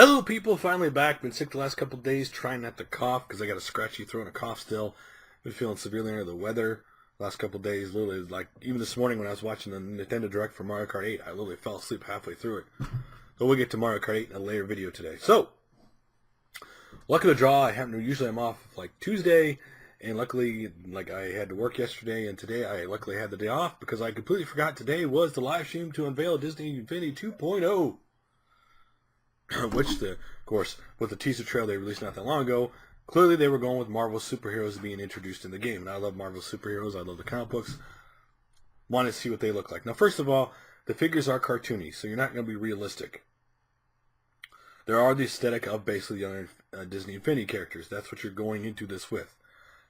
Hello, people. Finally back. Been sick the last couple of days, trying not to cough because I got a scratchy throat and a cough still. Been feeling severely under the weather last couple of days. Literally, like even this morning when I was watching the Nintendo Direct for Mario Kart 8, I literally fell asleep halfway through it. But we'll get to Mario Kart 8 in a later video today. So, luck of the draw. Usually I'm off like Tuesday, and luckily, like I had to work yesterday and today, I luckily had the day off because I completely forgot today was the live stream to unveil Disney Infinity 2.0. Which, of course, with the teaser trailer they released not that long ago, clearly they were going with Marvel's superheroes being introduced in the game. And I love Marvel's superheroes. I love the comic books. Wanted to see what they look like. Now, first of all, the figures are cartoony, so you're not going to be realistic. There are the aesthetic of basically the other Disney Infinity characters. That's what you're going into this with.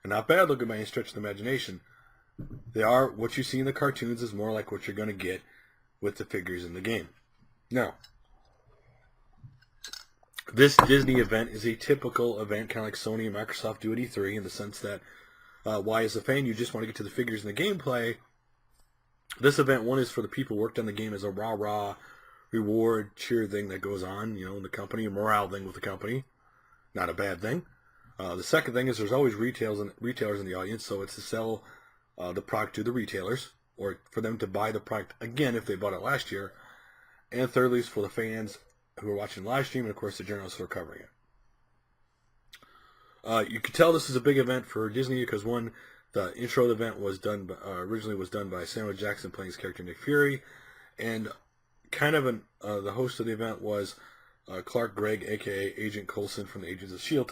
And not bad looking by any stretch of the imagination. They are, what you see in the cartoons is more like what you're going to get with the figures in the game. Now, this Disney event is a typical event, kind of like Sony and Microsoft do at E3, in the sense that, why as a fan you just want to get to the figures and the gameplay. This event, one, is for the people who worked on the game as a rah-rah reward cheer thing that goes on, in the company, a morale thing with the company. Not a bad thing. The second thing is there's always retailers in the audience, so it's to sell the product to the retailers, or for them to buy the product again if they bought it last year. And thirdly is for the fans who are watching the live stream, and of course the journalists who are covering it. You can tell this is a big event for Disney because, one, the intro of the event was done originally was done by Samuel Jackson playing his character Nick Fury, and kind of the host of the event was Clark Gregg, aka Agent Coulson from the Agents of S.H.I.E.L.D.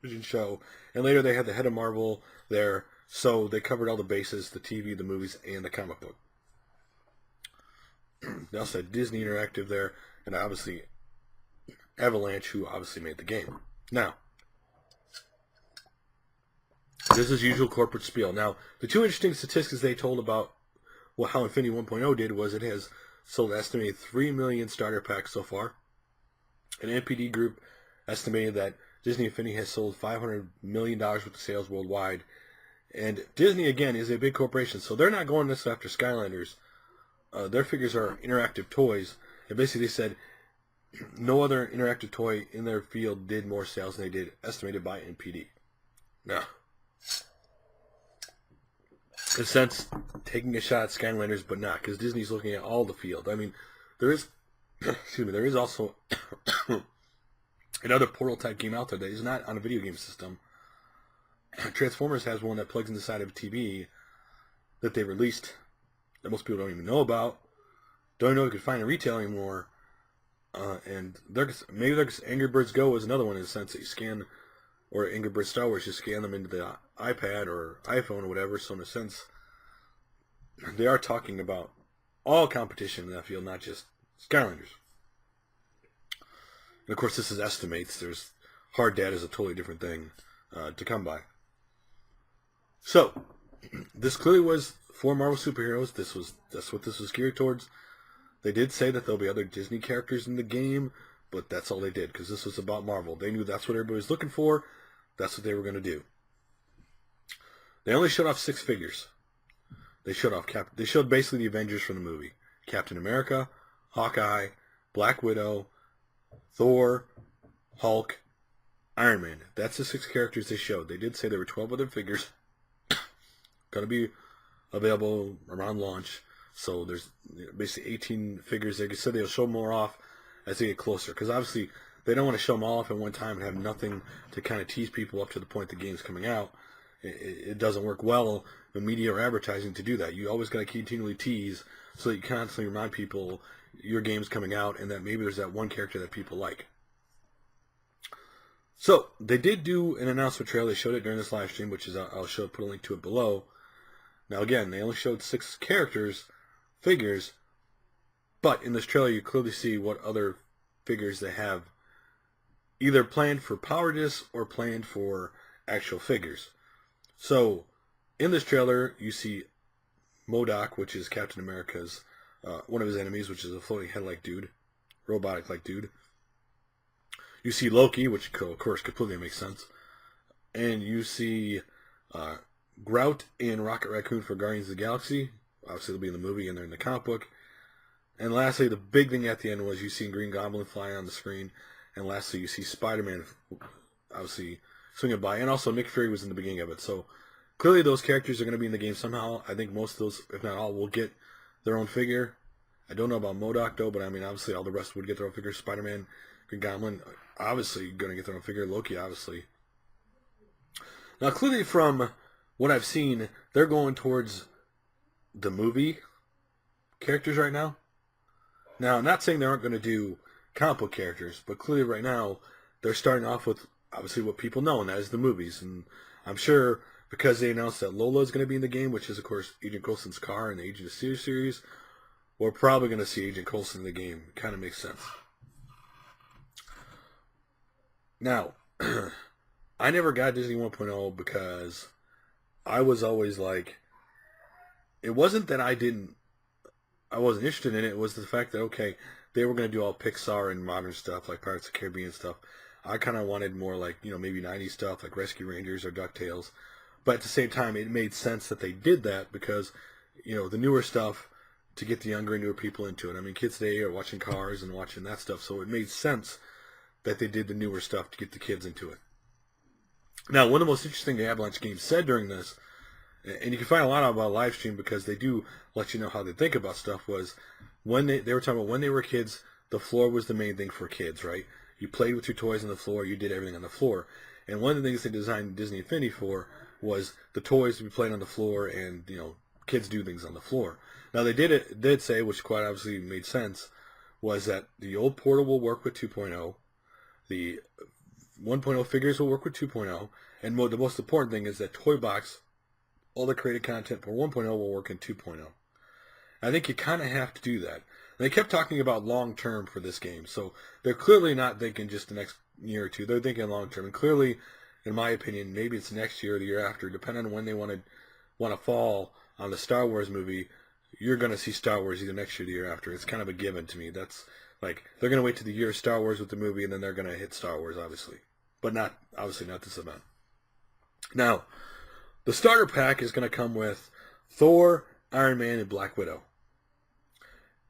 television show, and later they had the head of Marvel there, so they covered all the bases: the TV, the movies, and the comic book. They also had Disney Interactive there, and obviously Avalanche, who obviously made the game. Now, this is usual corporate spiel. Now, the two interesting statistics they told about how Infinity 1.0 did was it has sold an estimated 3 million starter packs so far. An NPD group estimated that Disney Infinity has sold $500 million worth of sales worldwide. And Disney, again, is a big corporation, so they're not going this after Skylanders. Their figures are interactive toys. And basically they said no other interactive toy in their field did more sales than they did, estimated by NPD. Now, in a sense, taking a shot at Skylanders, but not, because Disney's looking at all the field. I mean, there is, there is also another Portal type game out there that is not on a video game system. Transformers has one that plugs in the side of a TV that they released that most people don't even know about. Don't even know if you can find in retail anymore. And maybe Angry Birds Go is another one in the sense that you scan, or Angry Birds Star Wars, you scan them into the iPad or iPhone or whatever. So in a sense, they are talking about all competition in that field, not just Skylanders. And of course, this is estimates. There's hard data is a totally different thing to come by. So this clearly was for Marvel superheroes. That's what this was geared towards. They did say that there'll be other Disney characters in the game, but that's all they did because this was about Marvel. They knew that's what everybody was looking for. That's what they were going to do. They only showed off 6 figures. They showed basically the Avengers from the movie: Captain America, Hawkeye, Black Widow, Thor, Hulk, Iron Man. That's the 6 characters they showed. They did say there were 12 other figures going to be available around launch. So there's basically 18 figures. They said they'll show more off as they get closer. Because obviously they don't want to show them all off at one time and have nothing to kind of tease people up to the point the game's coming out. It doesn't work well in media or advertising to do that. You always got to continually tease so that you constantly remind people your game's coming out and that maybe there's that one character that people like. So they did do an announcement trailer. They showed it during this live stream, which is I'll put a link to it below. Now again, they only showed 6 figures, but in this trailer you clearly see what other figures they have either planned for Power Discs or planned for actual figures. So in this trailer you see MODOK, which is Captain America's one of his enemies, which is a floating head-like dude, robotic-like dude. You see Loki, which of course completely makes sense, and you see Groot and Rocket Raccoon for Guardians of the Galaxy. Obviously, they'll be in the movie and they're in the comic book. And lastly, the big thing at the end was you see Green Goblin fly on the screen. And lastly, you see Spider-Man, obviously, swinging by. And also Nick Fury was in the beginning of it. So clearly those characters are going to be in the game somehow. I think most of those, if not all, will get their own figure. I don't know about MODOK, though, but I mean, obviously all the rest would get their own figure. Spider-Man, Green Goblin, obviously going to get their own figure. Loki, obviously. Now, clearly from what I've seen, they're going towards the movie characters right now. Now, I'm not saying they aren't going to do comic book characters, but clearly right now, they're starting off with, obviously, what people know, and that is the movies. And I'm sure because they announced that Lola is going to be in the game, which is, of course, Agent Coulson's car in the Agent of Steel series, we're probably going to see Agent Coulson in the game. Kind of makes sense. Now, I never got Disney 1.0 because I was always like, it wasn't that I wasn't interested in it. It was the fact that, okay, they were going to do all Pixar and modern stuff, like Pirates of the Caribbean stuff. I kind of wanted more like, maybe 90s stuff, like Rescue Rangers or DuckTales. But at the same time, it made sense that they did that because, the newer stuff, to get the younger and newer people into it. I mean, kids today are watching Cars and watching that stuff, so it made sense that they did the newer stuff to get the kids into it. Now, one of the most interesting the Avalanche game said during this, and you can find a lot about livestream because they do let you know how they think about stuff, was when they were talking about when they were kids, the floor was the main thing for kids, right? You played with your toys on the floor, you did everything on the floor. And one of the things they designed Disney Infinity for was the toys to be played on the floor and, kids do things on the floor. Now, they did say, which quite obviously made sense, was that the old portal will work with 2.0, the 1.0 figures will work with 2.0, and the most important thing is that Toy Box, all the created content for 1.0 will work in 2.0. I think you kind of have to do that. And they kept talking about long term for this game, so they're clearly not thinking just the next year or two. They're thinking long term, and clearly, in my opinion, maybe it's next year or the year after, depending on when they want to fall on the Star Wars movie. You're going to see Star Wars either next year or the year after. It's kind of a given to me. That's like, they're going to wait to the year of Star Wars with the movie, and then they're going to hit Star Wars, obviously. But not this event. Now, the starter pack is going to come with Thor, Iron Man, and Black Widow.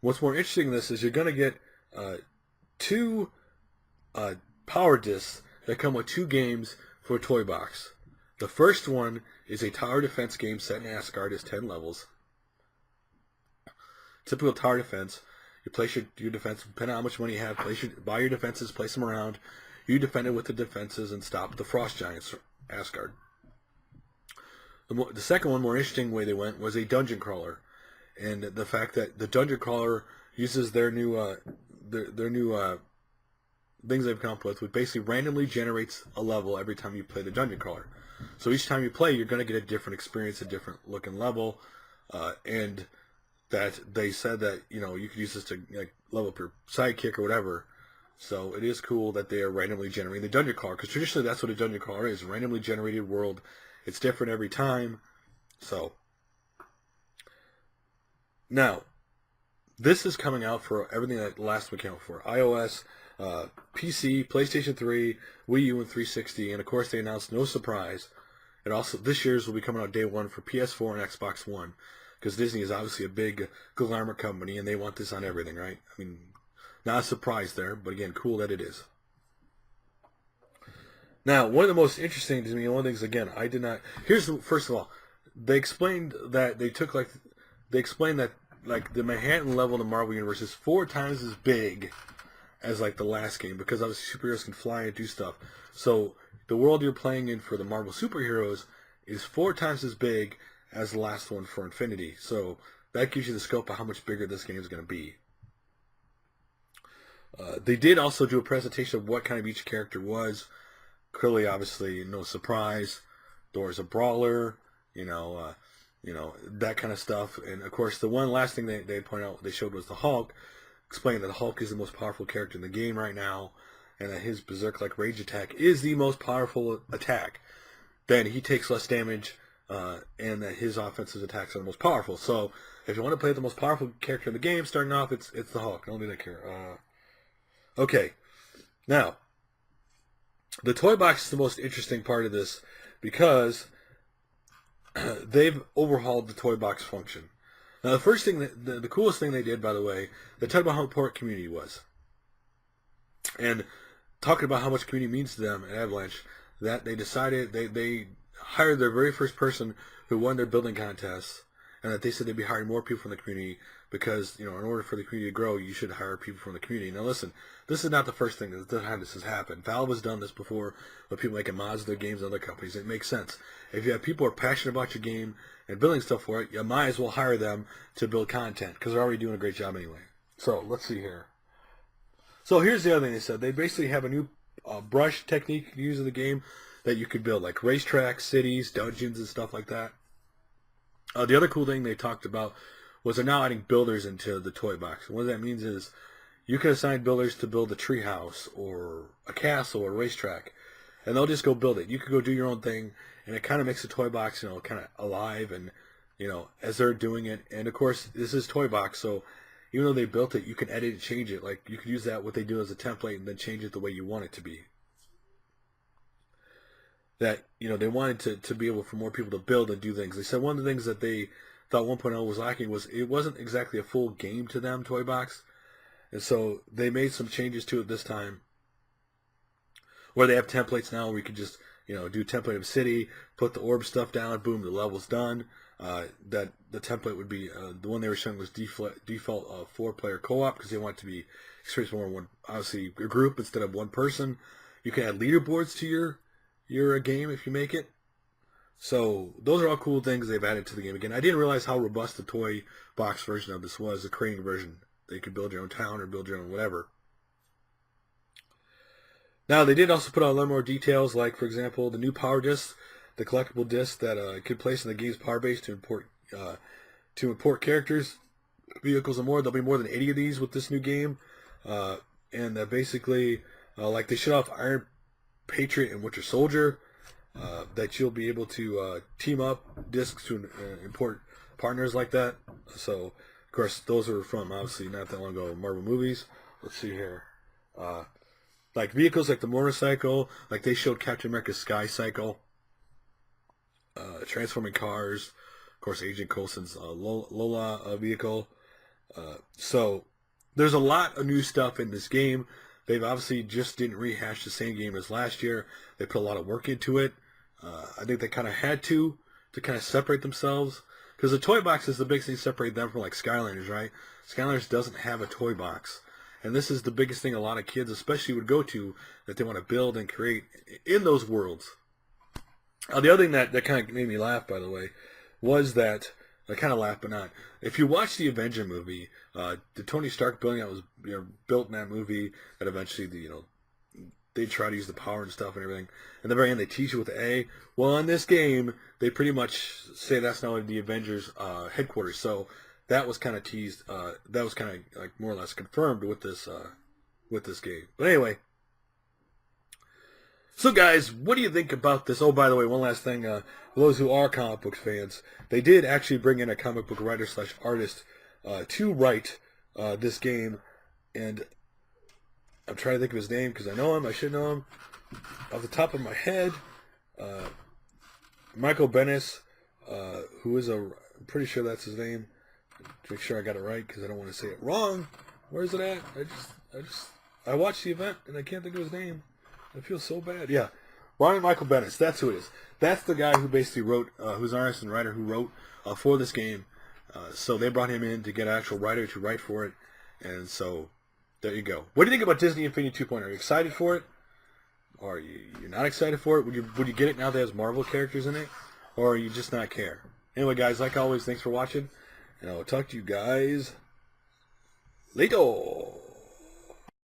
What's more interesting in this is you're going to get two power discs that come with 2 games for a toy box. The first one is a tower defense game set in Asgard. It's 10 levels. Typical tower defense. You place your defense, depending on how much money you have, buy your defenses, place them around. You defend it with the defenses and stop the frost giants, Asgard. The second one, more interesting way they went, was a dungeon crawler. And the fact that the dungeon crawler uses their new things they've come up with, which basically randomly generates a level every time you play the dungeon crawler. So each time you play, you're going to get a different experience, a different looking level, and that they said that you could use this to level up your sidekick or whatever. So it is cool that they are randomly generating the dungeon crawler, because traditionally that's what a dungeon crawler is, a randomly generated world. It's different every time. So now this is coming out for everything that last week came out for iOS, PC, PlayStation 3, Wii U, and 360, and of course they announced, no surprise, it also this year's will be coming out day one for PS4 and Xbox One, because Disney is obviously a big conglomerate company and they want this on everything, right? I mean, not a surprise there, but again, cool that it is. Now, one of the most interesting to me, one of the things, again, I did not. First of all, they explained that the Manhattan level in the Marvel Universe is 4 times as big as the last game, because obviously superheroes can fly and do stuff. So the world you're playing in for the Marvel superheroes is 4 times as big as the last one for Infinity. So that gives you the scope of how much bigger this game is going to be. They did also do a presentation of what kind of each character was. Clearly, obviously, no surprise. Thor's a brawler, that kind of stuff. And of course, the one last thing they pointed out, they showed, was the Hulk, explaining that the Hulk is the most powerful character in the game right now, and that his berserk-like rage attack is the most powerful attack. Then he takes less damage, and that his offensive attacks are the most powerful. So, if you want to play the most powerful character in the game, starting off, it's the Hulk. Don't do that care. Okay, now, the toy box is the most interesting part of this, because they've overhauled the toy box function. Now, the first thing, the coolest thing they did, by the way, they talked about how important community was. And talking about how much community means to them at Avalanche, that they decided they hired their very first person who won their building contest, and that they said they'd be hiring more people from the community because, in order for the community to grow, you should hire people from the community. Now listen, this is not the first thing that time this has happened. Valve has done this before with people making mods of their games and other companies. It makes sense. If you have people who are passionate about your game and building stuff for it, you might as well hire them to build content because they're already doing a great job anyway. So let's see here. So here's the other thing they said. They basically have a new brush technique you can use in the game that you could build, like racetracks, cities, dungeons, and stuff like that. The other cool thing they talked about was they're now adding builders into the toy box. And what that means is you can assign builders to build a treehouse or a castle or a racetrack, and they'll just go build it. You could go do your own thing, and it kind of makes the toy box, kind of alive, and as they're doing it. And of course, this is toy box, so even though they built it, you can edit and change it. Like you could use that what they do as a template, and then change it the way you want it to be. That they wanted to be able for more people to build and do things. They said one of the things that they thought 1.0 was lacking was it wasn't exactly a full game to them, toy box, and so they made some changes to it this time, where they have templates now where you can just do template of a city, put the orb stuff down, boom, the level's done. That the template would be the one they were showing was default 4-player co-op because they want it to be experience more one, obviously a group instead of one person. You can add leaderboards to your game if you make it. So those are all cool things they've added to the game. Again, I didn't realize how robust the toy box version of this was, the creating version. That you could build your own town or build your own whatever. Now they did also put out a lot more details, like for example the new power disc, the collectible disc that could place in the game's power base to import characters, vehicles, and more. There'll be more than 80 of these with this new game, and basically, like they showed off Iron Patriot and Winter Soldier, that you'll be able to team up discs to import partners like that. So, of course, those are from obviously not that long ago Marvel movies. Let's see here. Like vehicles like the motorcycle, like they showed Captain America's Sky Cycle. Transforming cars, of course, Agent Coulson's Lola vehicle. So there's a lot of new stuff in this game. They've obviously just didn't rehash the same game as last year. They put a lot of work into it. I think they kind of had to kind of separate themselves, because the toy box is the big thing to separate them from like Skylanders, right? Skylanders doesn't have a toy box. And this is the biggest thing a lot of kids especially would go to, that they want to build and create in those worlds. The other thing that kind of made me laugh, by the way, was that, I kind of laughed, but not. If you watch the Avenger movie, the Tony Stark building that was built in that movie, that eventually they try to use the power and stuff and everything. In the very end, they teach you with the A. Well, in this game, they pretty much say that's not the Avengers headquarters. So that was kind of teased. That was kind of like more or less confirmed with this game. But anyway. So guys, what do you think about this? Oh, by the way, one last thing. For those who are comic book fans, they did actually bring in a comic book writer / artist to write this game. And I'm trying to think of his name because I know him. I should know him off the top of my head. Michael Bennis, who is I'm pretty sure that's his name. To make sure I got it right because I don't want to say it wrong. Where is it at? I watched the event and I can't think of his name. I feel so bad. Yeah, Brian Michael Bennis. That's who it is. That's the guy who basically wrote, who's an artist and writer who wrote for this game. So they brought him in to get an actual writer to write for it. And so there you go. What do you think about Disney Infinity 2.0? Are you excited for it? Or you're not excited for it? Would you get it now that it has Marvel characters in it? Or you just not care? Anyway, guys, like always, thanks for watching. And I will talk to you guys later.